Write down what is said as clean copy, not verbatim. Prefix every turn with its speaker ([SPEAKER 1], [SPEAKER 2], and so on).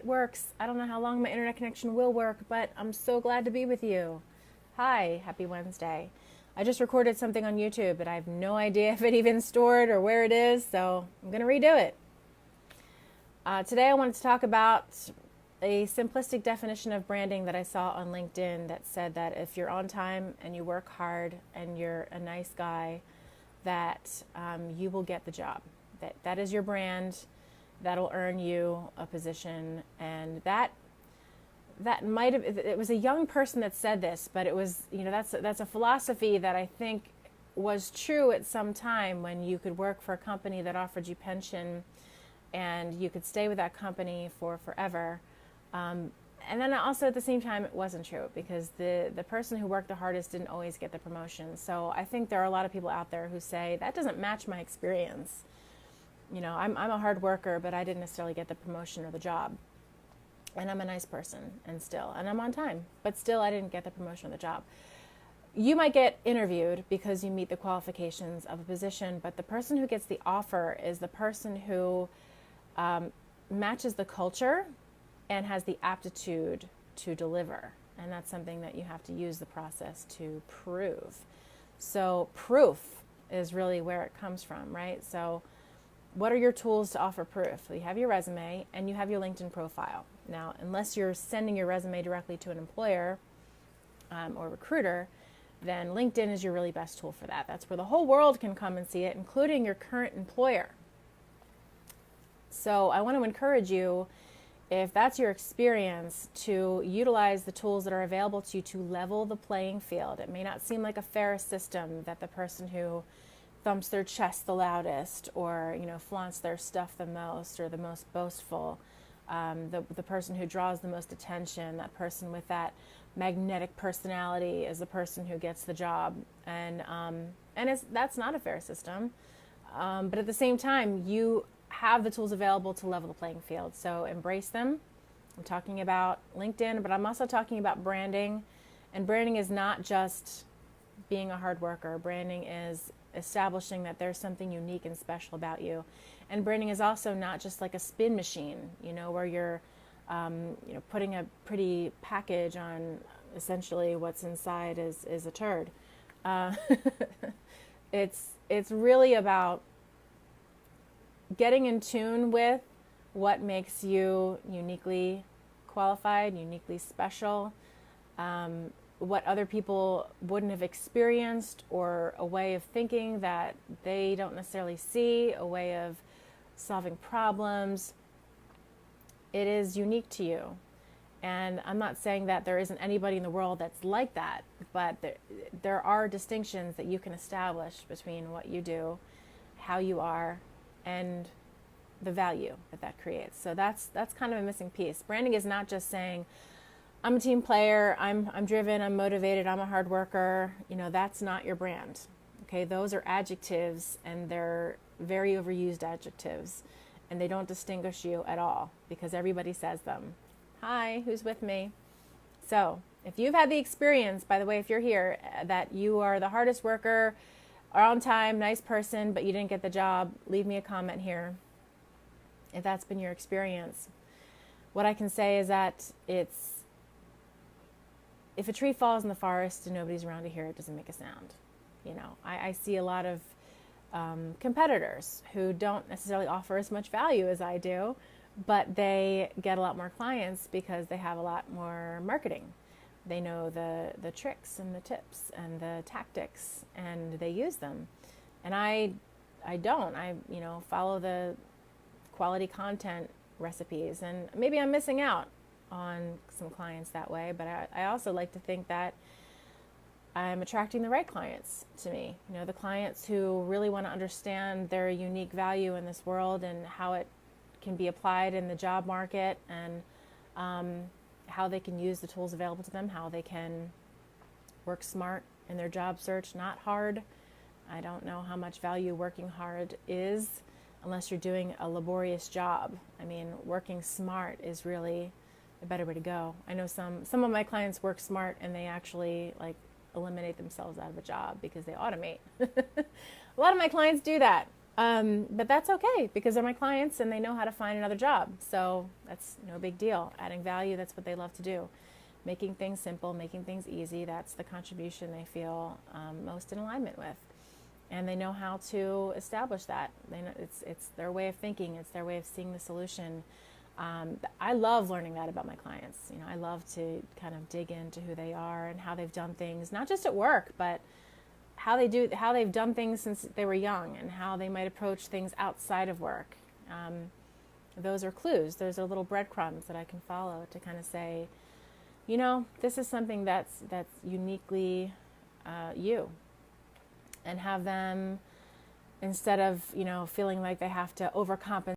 [SPEAKER 1] works. I don't know how long my internet connection will work, but I'm so glad to be with you. Hi, happy Wednesday. I just recorded something on YouTube, but I have no idea if it even stored or where it is, so I'm going to redo it. Today I wanted to talk about a simplistic definition of branding that I saw on LinkedIn that said that if you're on time and you work hard and you're a nice guy, that you will get the job. That is your brand. That'll earn you a position. And that might have, it was a young person that said this, but it was, that's a philosophy that I think was true at some time when you could work for a company that offered you pension and you could stay with that company for forever. And then also at the same time, it wasn't true because the person who worked the hardest didn't always get the promotion. So I think there are a lot of people out there who say, that doesn't match my experience. I'm a hard worker, but I didn't necessarily get the promotion or the job. And I'm a nice person and I'm on time, but still I didn't get the promotion or the job. You might get interviewed because you meet the qualifications of a position, but the person who gets the offer is the person who matches the culture and has the aptitude to deliver. And that's something that you have to use the process to prove. So proof is really where it comes from, right? So what are your tools to offer proof? You have your resume and you have your LinkedIn profile. Now, unless you're sending your resume directly to an employer or recruiter, then LinkedIn is your really best tool for that. That's where the whole world can come and see it, including your current employer. So I want to encourage you, if that's your experience, to utilize the tools that are available to you to level the playing field. It may not seem like a fair system that the person who thumps their chest the loudest or flaunts their stuff the most or the most boastful, the person who draws the most attention, that person with that magnetic personality is the person who gets the job. And that's not a fair system. But at the same time, you have the tools available to level the playing field. So embrace them. I'm talking about LinkedIn, but I'm also talking about branding. And branding is not just being a hard worker. Branding is establishing that there's something unique and special about you. And branding is also not just like a spin machine, where you're putting a pretty package on essentially what's inside is a turd. It's really about getting in tune with what makes you uniquely qualified, uniquely special, what other people wouldn't have experienced, or a way of thinking that they don't necessarily see, a way of solving problems. It is unique to you. And I'm not saying that there isn't anybody in the world that's like that, but there are distinctions that you can establish between what you do, how you are, and the value that creates. So that's kind of a missing piece. Branding is not just saying, I'm a team player, I'm driven, I'm motivated, I'm a hard worker. That's not your brand. Okay, those are adjectives, and they're very overused adjectives, and they don't distinguish you at all because everybody says them. Hi, who's with me? So if you've had the experience, by the way, if you're here, that you are the hardest worker, are on time, nice person, but you didn't get the job, leave me a comment here if that's been your experience. What I can say is that if a tree falls in the forest and nobody's around to hear it, doesn't make a sound. I see a lot of competitors who don't necessarily offer as much value as I do, but they get a lot more clients because they have a lot more marketing. They know the tricks and the tips and the tactics, and they use them. And I don't. I follow the quality content recipes, and maybe I'm missing out on some clients that way, but I also like to think that I'm attracting the right clients to me. The clients who really want to understand their unique value in this world and how it can be applied in the job market, and how they can use the tools available to them, how they can work smart in their job search, not hard. I don't know how much value working hard is unless you're doing a laborious job. I mean, working smart is really a better way to go. I know some of my clients work smart and they actually eliminate themselves out of a job because they automate. A lot of my clients do that. But that's okay because they're my clients and they know how to find another job. So that's no big deal. Adding value, that's what they love to do. Making things simple, making things easy, that's the contribution they feel most in alignment with. And they know how to establish that. They know it's their way of thinking. It's their way of seeing the solution. I love learning that about my clients. You know, I love to kind of dig into who they are and how they've done things, not just at work, but how they've done things since they were young and how they might approach things outside of work. Those are clues. Those are little breadcrumbs that I can follow to kind of say, you know, this is something that's uniquely you. And have them, instead of, you know, feeling like they have to overcompensate